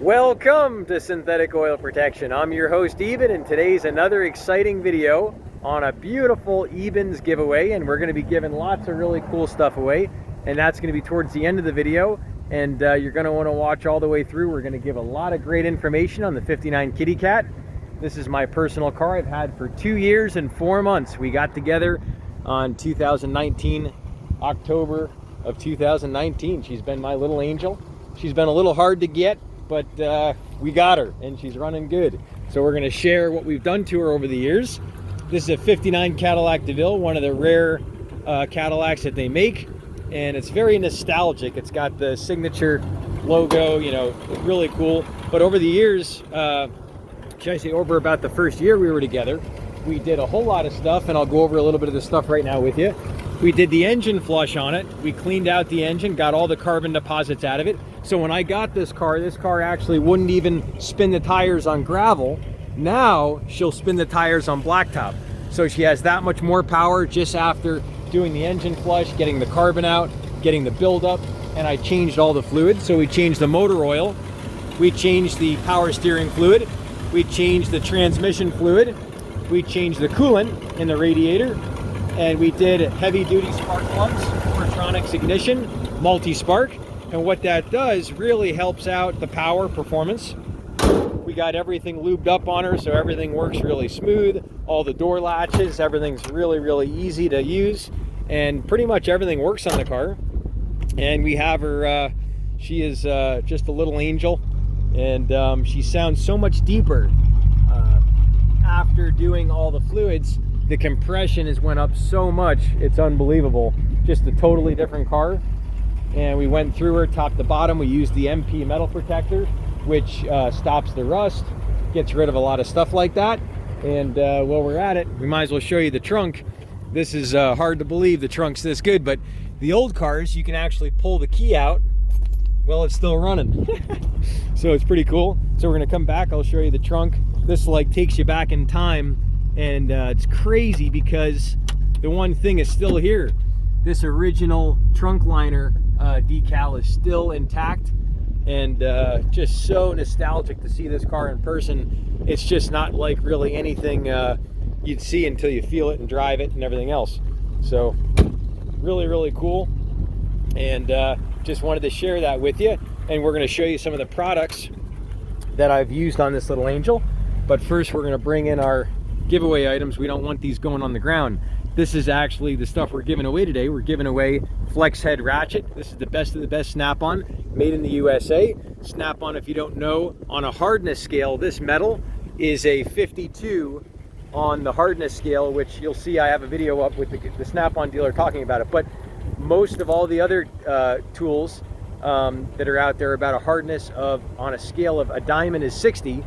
Welcome to Synthetic Oil Protection. I'm your host Eben, and today's another exciting video on a beautiful Ebens giveaway, and we're going to be giving lots of really cool stuff away, and that's going to be towards the end of the video, and you're going to want to watch all the way through. We're going to give a lot of great information on the 59 Kitty Cat. This is my personal car I've had for 2 years and 4 months. We got together on 2019, October of 2019. She's been my little angel. She's been a little hard to get, but we got her and she's running good. So we're going to share what we've done to her over the years. This is a 59 Cadillac DeVille, one of the rare Cadillacs that they make, and it's very nostalgic. It's got the signature logo, you know, really cool. But over the years, should I say over about the first year we were together, we did a whole lot of stuff, and I'll go over a little bit of the stuff right now with you. We did the engine flush on it. We cleaned out the engine, got all the carbon deposits out of it. So when I got this car actually wouldn't even spin the tires on gravel. Now she'll spin the tires on blacktop. So she has that much more power just after doing the engine flush, getting the carbon out, getting the buildup, and I changed all the fluid. So we changed the motor oil, we changed the power steering fluid, we changed the transmission fluid, we changed the coolant in the radiator, and we did heavy duty spark plugs, Pertronics ignition, multi-spark, and what that does really helps out the power performance. We got everything lubed up on her, so everything works really smooth. All the door latches, everything's really easy to use, and pretty much everything works on the car. And we have her, she is just a little angel, and she sounds so much deeper after doing all the fluids. The compression has went up so much, it's unbelievable. Just a totally different car. And we went through her top to bottom. We used the MP metal protector, which stops the rust, gets rid of a lot of stuff like that. And while we're at it, we might as well show you the trunk. This is hard to believe the trunk's this good, but the old cars, you can actually pull the key out while it's still running. So it's pretty cool. So we're gonna come back, I'll show you the trunk. This like takes you back in time, and it's crazy because the one thing is still here. This original trunk liner decal is still intact, and just so nostalgic to see this car in person. It's just not like really anything you'd see until you feel it and drive it and everything else. So really cool, and just wanted to share that with you. And we're going to show you some of the products that I've used on this little angel. But first we're going to bring in our giveaway items. We don't want these going on the ground. This is actually the stuff we're giving away today. We're giving away flex head ratchet. This is the best of the best snap-on, made in the USA. Snap-on, if you don't know, on a hardness scale, this metal is a 52 on the hardness scale, which you'll see I have a video up with the snap-on dealer talking about it. But most of all the other tools that are out there about a hardness of, on a scale of a diamond is 60.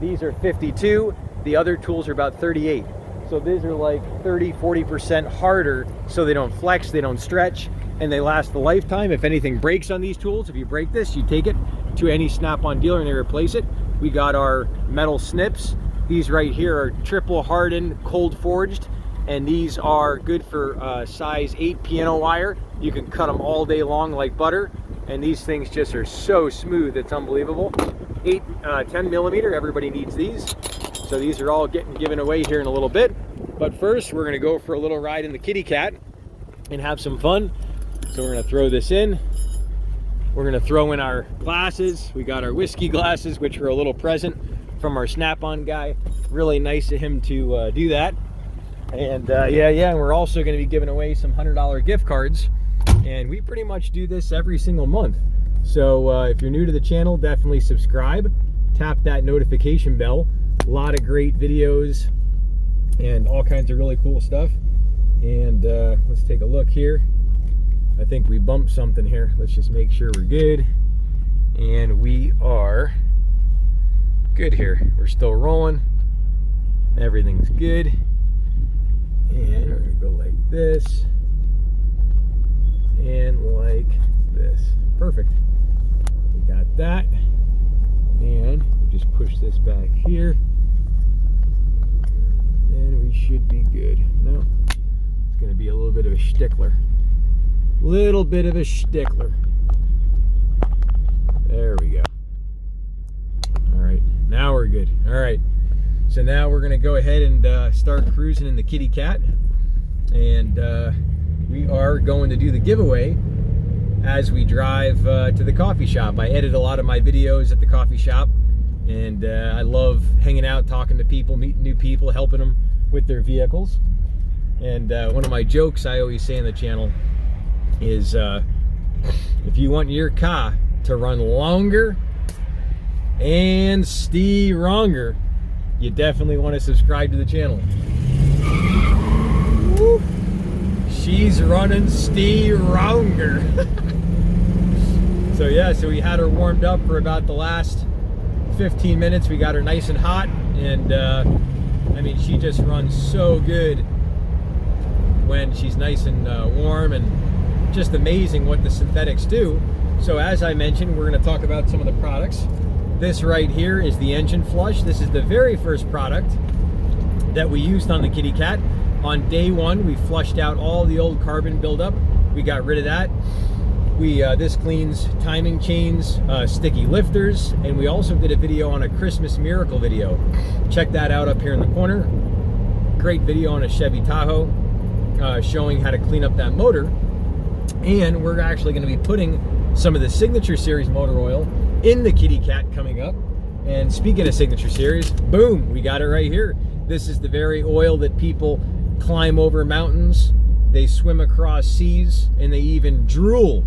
These are 52. The other tools are about 38. So these are like 30-40% harder, so they don't flex, they don't stretch, and they last a lifetime. If anything breaks on these tools, if you break this, you take it to any snap-on dealer and they replace it. We got our metal snips. These right here are triple hardened, cold forged, and these are good for size 8 piano wire. You can cut them all day long like butter, and these things just are so smooth, it's unbelievable. 10 millimeter, everybody needs these. So these are all getting given away here in a little bit. But first, we're gonna go for a little ride in the Kitty Cat and have some fun. So we're gonna throw this in. We're gonna throw in our glasses. We got our whiskey glasses, which are a little present from our snap-on guy. Really nice of him to do that. And and we're also gonna be giving away some $100 gift cards. And we pretty much do this every single month. So if you're new to the channel, definitely subscribe. Tap that notification bell. A lot of great videos and all kinds of really cool stuff. And let's take a look here. I think we bumped something here. Let's just make sure we're good. And we are good here. We're still rolling. Everything's good. And we're gonna go like this and like this. Perfect. We got that. And we'll just push this back here. And we should be good. No, it's going to be a little bit of a stickler. Little bit of a stickler. There we go. good. All right, so now we're gonna go ahead and start cruising in the kitty cat, and we are going to do the giveaway as we drive to the coffee shop. I edit a lot of my videos at the coffee shop, and I love hanging out, talking to people, meeting new people, helping them with their vehicles. And one of my jokes I always say on the channel is if you want your car to run longer and stronger, you definitely want to subscribe to the channel. Woo. She's running stronger. So yeah, so we had her warmed up for about the last 15 minutes. We got her nice and hot, and I mean, she just runs so good when she's nice and warm, and just amazing what the synthetics do. So as I mentioned, we're going to talk about some of the products. This right here is the engine flush. This is the very first product that we used on the kitty cat. On day one, we flushed out all the old carbon buildup. We got rid of that. This cleans timing chains, sticky lifters, and we also did a video on a Christmas miracle video. Check that out up here in the corner. Great video on a Chevy Tahoe showing how to clean up that motor. And we're actually going to be putting some of the Signature Series motor oil in the kitty cat coming up. And speaking of Signature Series, boom, we got it right here. This is the very oil that people climb over mountains, they swim across seas, and they even drool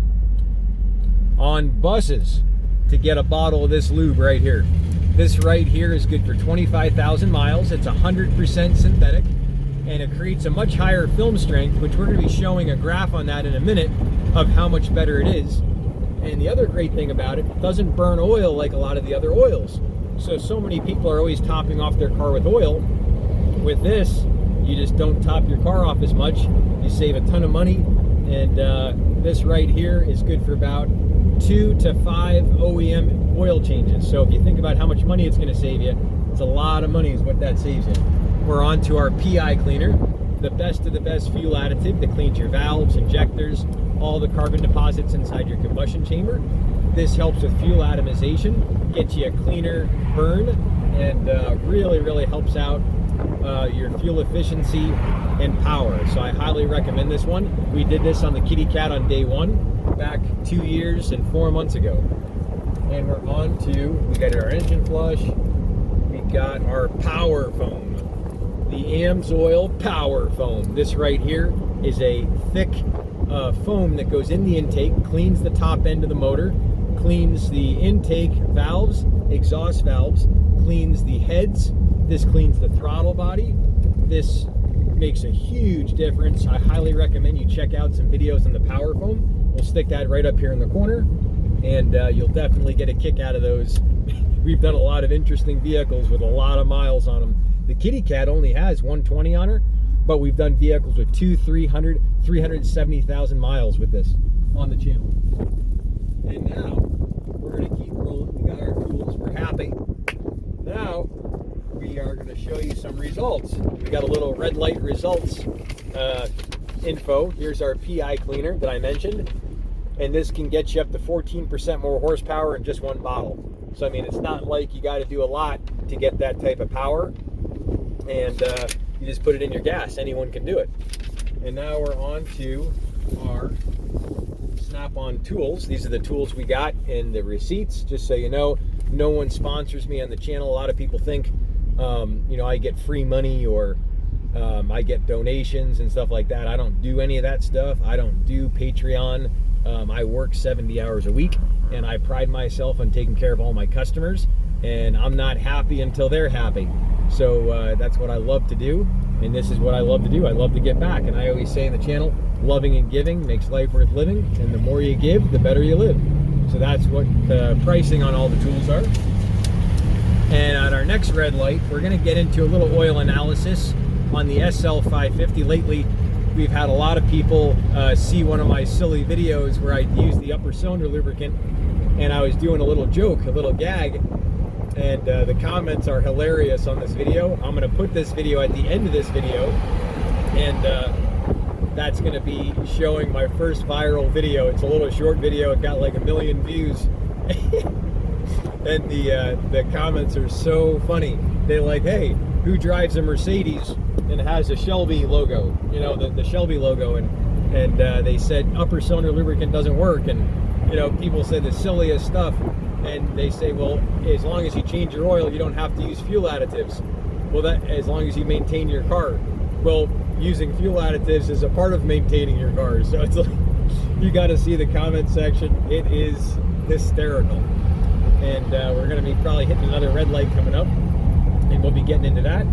on buses to get a bottle of this lube right here. This right here is good for 25,000 miles. It's 100% synthetic, and it creates a much higher film strength, which we're going to be showing a graph on that in a minute of how much better it is. And the other great thing about it doesn't burn oil like a lot of the other oils. So many people are always topping off their car with oil. With this, you just don't top your car off as much. You save a ton of money, and this right here is good for about 2 to 5 OEM oil changes. So if you think about how much money it's going to save you, it's a lot of money is what that saves you. We're on to our PI cleaner, the best of the best fuel additive that cleans your valves, injectors, all the carbon deposits inside your combustion chamber. This helps with fuel atomization, gets you a cleaner burn, and really helps out your fuel efficiency and power. So I highly recommend this one. We did this on the kitty cat on day one, back 2 years and 4 months ago. And we're on to, we got our engine flush, we got our power foam, the AMSOIL power foam. This right here is a thick foam that goes in the intake, cleans the top end of the motor, cleans the intake valves, exhaust valves, cleans the heads. This cleans the throttle body. This makes a huge difference. I highly recommend you check out some videos on the power foam. We'll stick that right up here in the corner, and you'll definitely get a kick out of those. We've done a lot of interesting vehicles with a lot of miles on them. The kitty cat only has 120 on her, but we've done vehicles with 200, 300, 370,000 miles with this on the channel. And now we're going to keep rolling. We got our tools. We're happy. Now we are going to show you some results. We got a little red light results info. Here's our PI cleaner that I mentioned, and this can get you up to 14% more horsepower in just one bottle. So I mean, it's not like you got to do a lot to get that type of power, and you just put it in your gas. Anyone can do it. And now we're on to our Snap-on tools. These are the tools we got in the receipts. Just so you know, no one sponsors me on the channel. A lot of people think you know, I get free money, or I get donations and stuff like that. I don't do any of that stuff. I don't do Patreon. I work 70 hours a week, and I pride myself on taking care of all my customers, and I'm not happy until they're happy. So that's what I love to do, and this is what I love to do. I love to get back, and I always say in the channel, loving and giving makes life worth living, and the more you give, the better you live. So that's what the pricing on all the tools are. And at our next red light, we're going to get into a little oil analysis on the SL550. Lately, we've had a lot of people see one of my silly videos where I use the upper cylinder lubricant, and I was doing a little joke, a little gag, and the comments are hilarious on this video. I'm going to put this video at the end of this video, and that's going to be showing my first viral video. It's a little short video. It got like 1 million views. And the comments are so funny. They're like, hey, who drives a Mercedes and has a Shelby logo? You know, the Shelby logo, and they said upper cylinder lubricant doesn't work, and you know, people say the silliest stuff, and they say, well, as long as you change your oil, you don't have to use fuel additives. Well, that as long as you maintain your car. Well, using fuel additives is a part of maintaining your car. So it's like, you got to see the comment section. It is hysterical. And we're going to be probably hitting another red light coming up, and we'll be getting into that.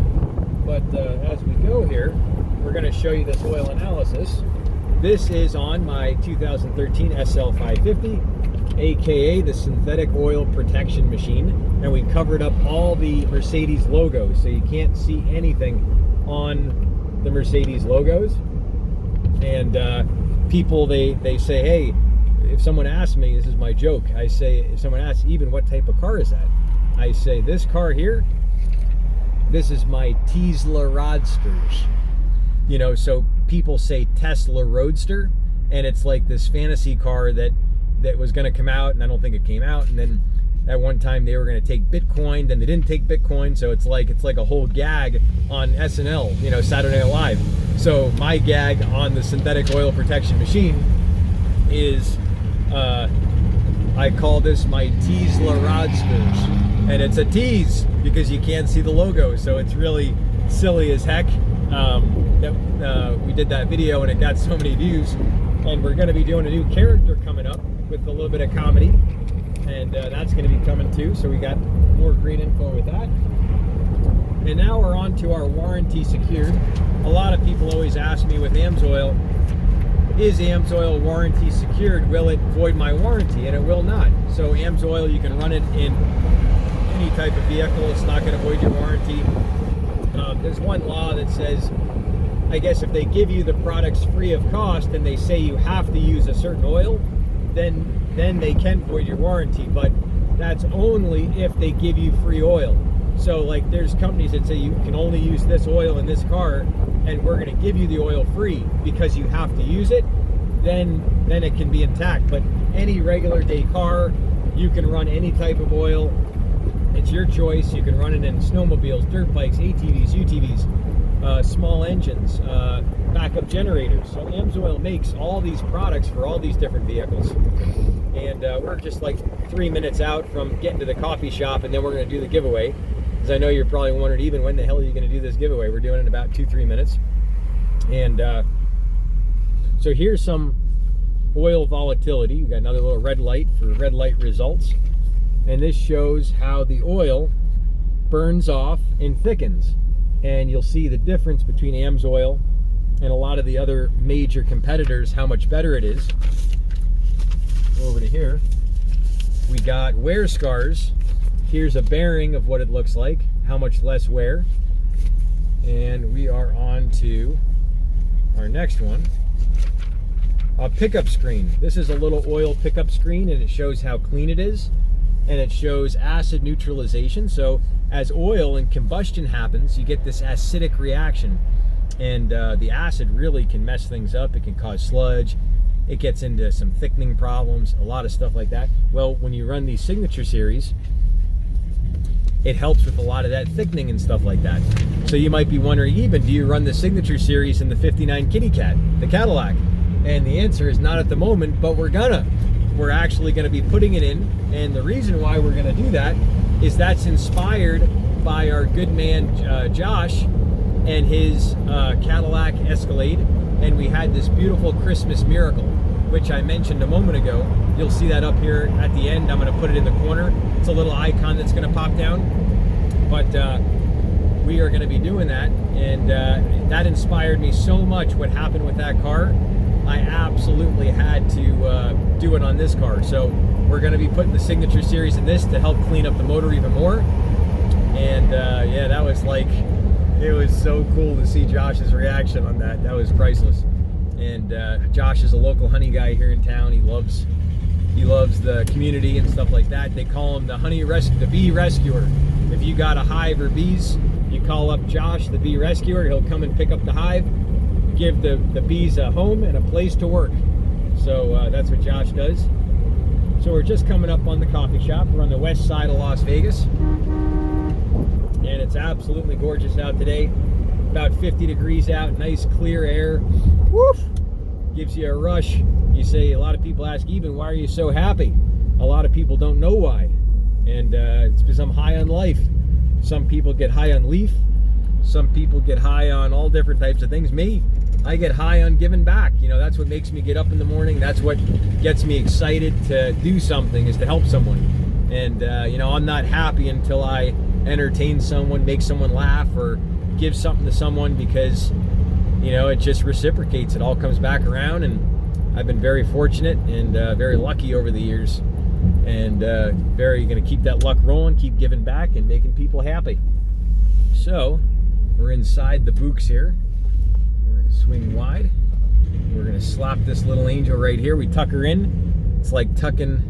But as we go here, we're going to show you this oil analysis. This is on my 2013 SL550, aka the synthetic oil protection machine, and we covered up all the Mercedes logos, so you can't see anything on the Mercedes logos. And people, they say, hey, if someone asks me, this is my joke, I say, if someone asks, even what type of car is that? I say, this car here, this is my Tesla Roadsters. You know, so people say Tesla Roadster, and it's like this fantasy car that was going to come out, and I don't think it came out. And then at one time they were going to take Bitcoin, then they didn't take Bitcoin, so it's like a whole gag on SNL, you know, Saturday Night Live. So my gag on the synthetic oil protection machine is I call this my Tesla Roadsters, and it's a tease because you can't see the logo, so it's really silly as heck. We did that video and it got so many views, and we're going to be doing a new character coming up with a little bit of comedy, and that's going to be coming too, so we got more great info with that. And now we're on to our warranty secured. A lot of people always ask me with AMSOIL, is AMSOIL warranty secured? Will it void my warranty? And it will not. So AMSOIL, you can run it in any type of vehicle. It's not going to void your warranty. There's one law that says, I guess if they give you the products free of cost and they say you have to use a certain oil, then they can void your warranty. But that's only if they give you free oil. So like there's companies that say you can only use this oil in this car, and we're going to give you the oil free because you have to use it, then it can be intact. But any regular day car, you can run any type of oil. It's your choice. You can run it in snowmobiles, dirt bikes, ATVs, UTVs, small engines, backup generators. So AMSOIL makes all these products for all these different vehicles. And we're just like 3 minutes out from getting to the coffee shop, and then we're going to do the giveaway. Because I know you're probably wondering, even when the hell are you going to do this giveaway? We're doing it in about 2-3 minutes. And so here's some oil volatility. We got another little red light for red light results. And this shows how the oil burns off and thickens. And you'll see the difference between AMSOIL and a lot of the other major competitors, how much better it is. Over to here, we got wear scars. Here's a bearing of what it looks like, how much less wear. And we are on to our next one, a pickup screen. This is a little oil pickup screen, and it shows how clean it is, and it shows acid neutralization. So as oil and combustion happens, you get this acidic reaction, and the acid really can mess things up. It can cause sludge. It gets into some thickening problems, a lot of stuff like that. Well, when you run the Signature Series, it helps with a lot of that thickening and stuff like that. So you might be wondering, even, do you run the Signature Series in the 59 Kitty Cat, the Cadillac? And the answer is not at the moment, but we're gonna. We're actually gonna be putting it in, and the reason why we're gonna do that is that's inspired by our good man Josh and his Cadillac Escalade, and we had this beautiful Christmas Miracle, which I mentioned a moment ago. You'll see that up here at the end. I'm gonna put it in the corner. It's a little icon that's gonna pop down, but we are gonna be doing that, and that inspired me so much. What happened with that car, I absolutely had to do it on this car. So we're going to be putting the Signature Series in this to help clean up the motor even more. And yeah, that was like, it was so cool to see Josh's reaction on that. That was priceless. And Josh is a local honey guy here in town. He loves the community and stuff like that. They call him the bee rescuer. If you got a hive or bees, you call up Josh, the bee rescuer. He'll come and pick up the hive, give the bees a home and a place to work. So that's what Josh does. So we're just coming up on the coffee shop. We're on the west side of Las Vegas, and it's absolutely gorgeous out today. About 50 degrees out, nice clear air. Woof! Gives you a rush. You say, a lot of people ask, Eben, why are you so happy? A lot of people don't know why, and it's because I'm high on life. Some people get high on leaf. Some people get high on all different types of things. Me, I get high on giving back. You know, that's what makes me get up in the morning. That's what gets me excited to do something, is to help someone. And, you know, I'm not happy until I entertain someone, make someone laugh, or give something to someone, because, you know, it just reciprocates. It all comes back around, and I've been very fortunate and very lucky over the years. And very going to keep that luck rolling, keep giving back and making people happy. So, we're inside the Books here. We're going to swing wide. We're going to slap this little angel right here. We tuck her in. It's like tucking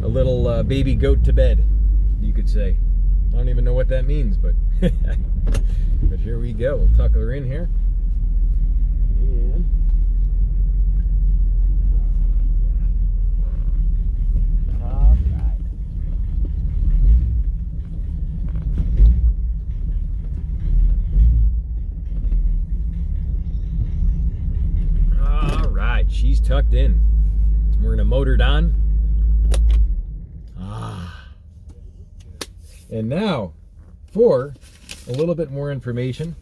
a little baby goat to bed, you could say. I don't even know what that means, but but here we go. We'll tuck her in here. And all right. All right, she's tucked in. We're gonna motor it on. And now for a little bit more information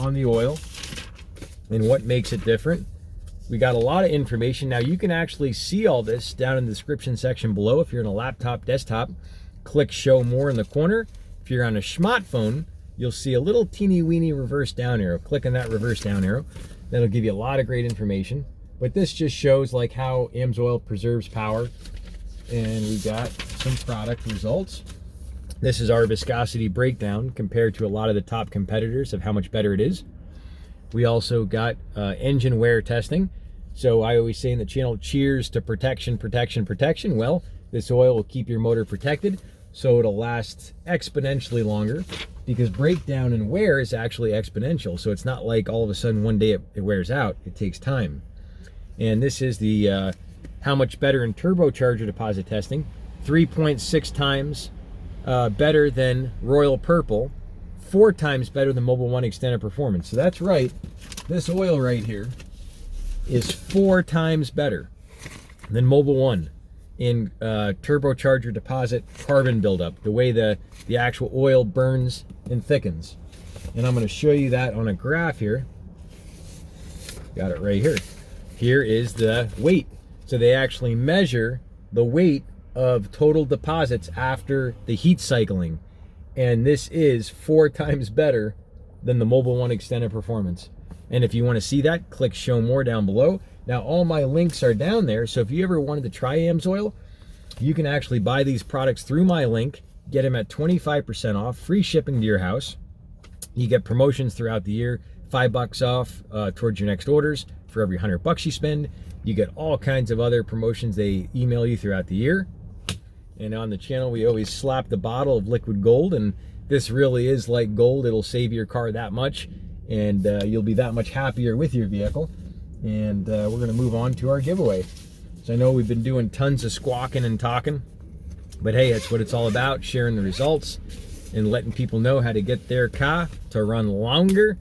on the oil and what makes it different. We got a lot of information. Now you can actually see all this down in the description section below. If you're on a laptop, desktop, click show more in the corner. If you're on a smartphone, you'll see a little teeny weeny reverse down arrow. Click on that reverse down arrow. That'll give you a lot of great information. But this just shows like how AMSOIL preserves power. And we got some product results. This is our viscosity breakdown compared to a lot of the top competitors of how much better it is. We also got engine wear testing. So I always say in the channel, cheers to protection, protection, protection. Well, this oil will keep your motor protected, so it'll last exponentially longer, because breakdown and wear is actually exponential. So it's not like all of a sudden one day it wears out. It takes time. And this is the how much better in turbocharger deposit testing. 3.6 times better than Royal Purple, 4 times better than Mobil 1 Extended Performance. So that's right, this oil right here is 4 times better than Mobil 1 in turbocharger deposit carbon buildup, the way the actual oil burns and thickens. And I'm going to show you that on a graph here. Got it right here. Here is the weight. So they actually measure the weight of total deposits after the heat cycling, and this is 4 times better than the Mobil 1 Extended Performance. And if you want to see that, click show more down below. Now all my links are down there, so if you ever wanted to try AMSOIL, you can actually buy these products through my link, get them at 25% off, free shipping to your house. You get promotions throughout the year, $5 off towards your next orders for every $100 you spend. You get all kinds of other promotions they email you throughout the year. And on the channel, we always slap the bottle of liquid gold, and this really is like gold. It'll save your car that much, and you'll be that much happier with your vehicle. And we're going to move on to our giveaway. So I know we've been doing tons of squawking and talking, but hey, that's what it's all about, sharing the results and letting people know how to get their car to run longer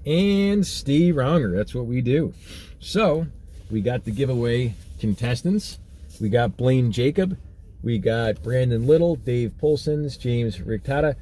and stay longer. That's what we do. So we got the giveaway contestants. We got Blaine Jacob. We got Brandon Little, Dave Polsons, James Rictata,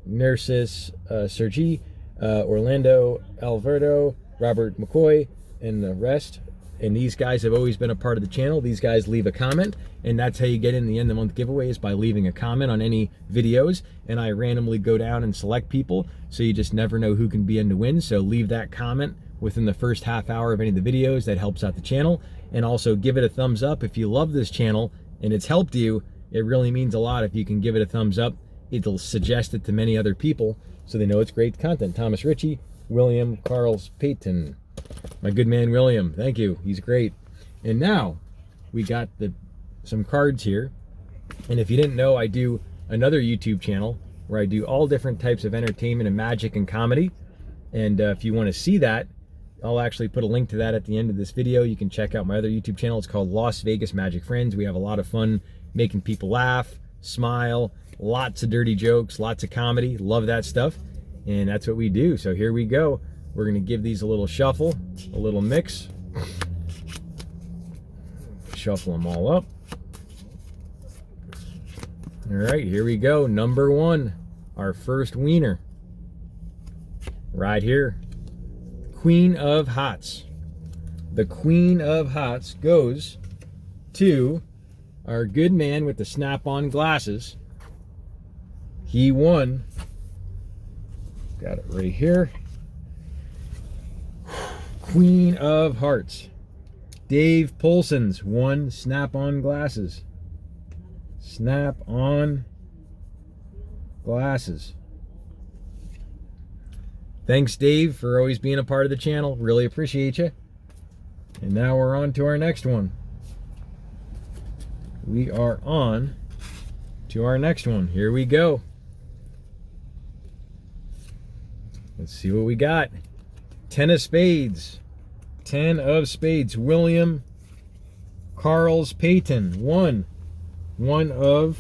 Narcissus Sergi, Orlando Alberto, Robert McCoy, and the rest. And these guys have always been a part of the channel. These guys leave a comment, and that's how you get in the end of the month giveaway, is by leaving a comment on any videos. And I randomly go down and select people, so you just never know who can be in to win. So leave that comment within the first half hour of any of the videos. That helps out the channel. And also give it a thumbs up if you love this channel and it's helped you. It really means a lot if you can give it a thumbs up. It'll suggest it to many other people so they know it's great content. Thomas Ritchie, William Carls Payton. My good man William, thank you, he's great. And now we got some cards here. And if you didn't know, I do another YouTube channel where I do all different types of entertainment and magic and comedy. And if you want to see that, I'll actually put a link to that at the end of this video. You can check out my other YouTube channel. It's called Las Vegas Magic Friends. We have a lot of fun making people laugh, smile, lots of dirty jokes, lots of comedy. Love that stuff. And that's what we do. So here we go. We're going to give these a little shuffle, a little mix. Shuffle them all up. All right, here we go. Number one, our first wiener. Right here. Queen of Hots. The Queen of Hots goes to our good man with the snap-on glasses. He won. Got it right here. Queen of Hearts. Dave Polson's won snap-on glasses. Snap-on glasses. Thanks, Dave, for always being a part of the channel. Really appreciate you. And now we're on to our next one. We are on to our next one. Here we go. Let's see what we got. 10 of spades. 10 of spades. William Carls Payton won one of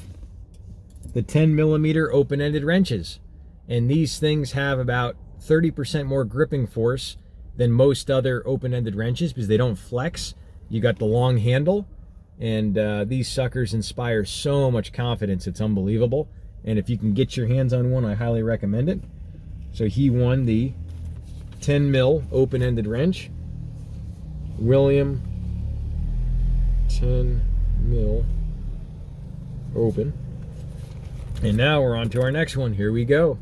the 10mm open-ended wrenches. And these things have about 30% more gripping force than most other open-ended wrenches because they don't flex. You got the long handle, and these suckers inspire so much confidence. It's unbelievable. And if you can get your hands on one, I highly recommend it. So he won the 10mm open-ended wrench. William 10mm open. And now we're on to our next one. Here we go.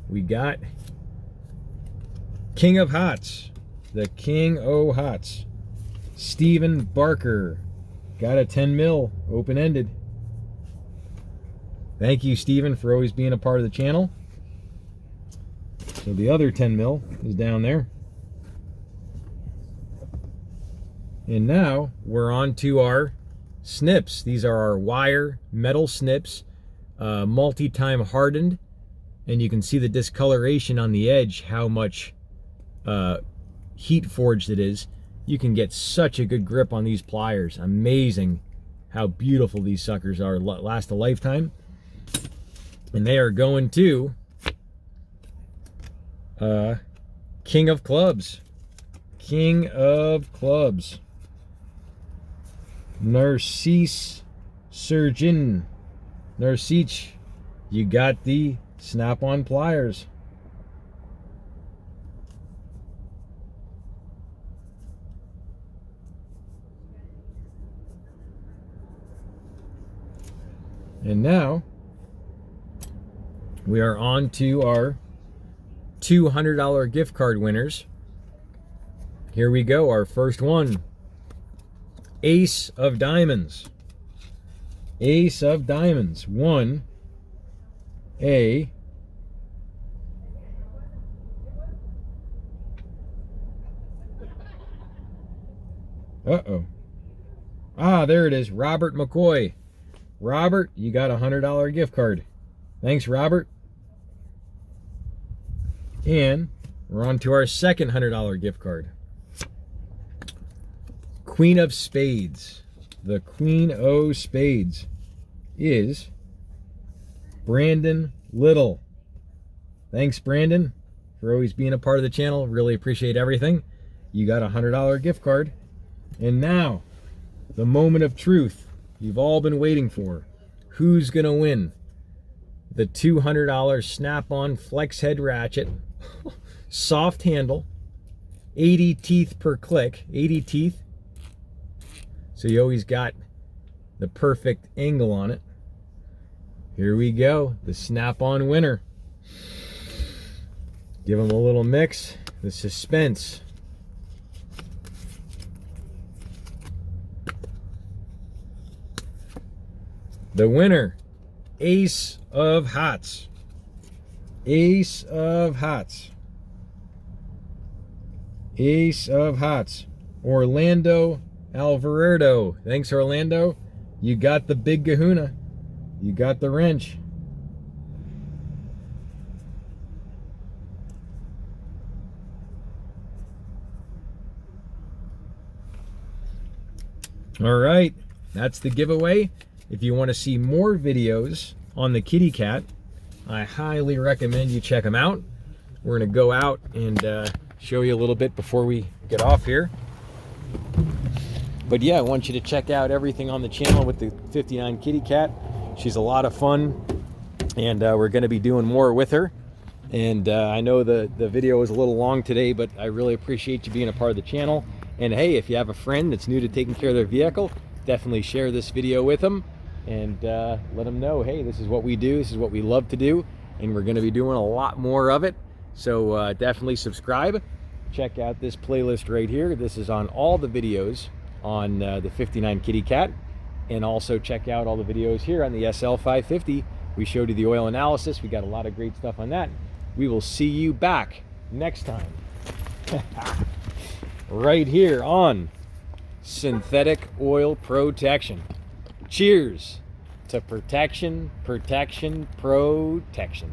We got King of Hots. The King o' Hots. Stephen Barker. Got a 10mm open-ended. Thank you, Stephen, for always being a part of the channel. So the other 10mm is down there. And now we're on to our snips. These are our wire metal snips, multi-time hardened. And you can see the discoloration on the edge, how much heat forged it is. You can get such a good grip on these pliers. Amazing how beautiful these suckers are. Last a lifetime. And they are going to King of Clubs. King of Clubs. Narcisse Surgeon. Narcisse, you got the snap-on pliers. And now we are on to our $200 gift card winners. Here we go, our first one. Ace of Diamonds. Ace of Diamonds won a there it is. Robert McCoy. Robert, you got a $100 gift card. Thanks, Robert. And we're on to our second $100 gift card. Queen of Spades. The Queen o' Spades is Brandon Little. Thanks, Brandon, for always being a part of the channel. Really appreciate everything. You got a $100 gift card. And now, the moment of truth you've all been waiting for. Who's going to win the $200 snap-on flex head ratchet, soft handle, 80 teeth per click, 80 teeth. So you always got the perfect angle on it. Here we go, the snap-on winner. Give them a little mix, the suspense. The winner, Ace of Hots. Ace of Hots. Ace of Hots. Orlando Alvarado. Thanks, Orlando. You got the big kahuna. You got the wrench. All right, that's the giveaway. If you want to see more videos on the kitty cat, I highly recommend you check them out. We're gonna go out and show you a little bit before we get off here. But yeah, I want you to check out everything on the channel with the 59 kitty cat. She's a lot of fun, and we're gonna be doing more with her. And I know the video was a little long today, but I really appreciate you being a part of the channel. And hey, if you have a friend that's new to taking care of their vehicle, definitely share this video with them and let them know, hey, this is what we do, this is what we love to do, and we're going to be doing a lot more of it. So definitely subscribe. Check out this playlist right here. This is on all the videos on the 59 kitty cat, and also check out all the videos here on the SL550. We showed you the oil analysis. We got a lot of great stuff on that. We will see you back next time. Right here on synthetic oil protection. Cheers to protection, protection, protection.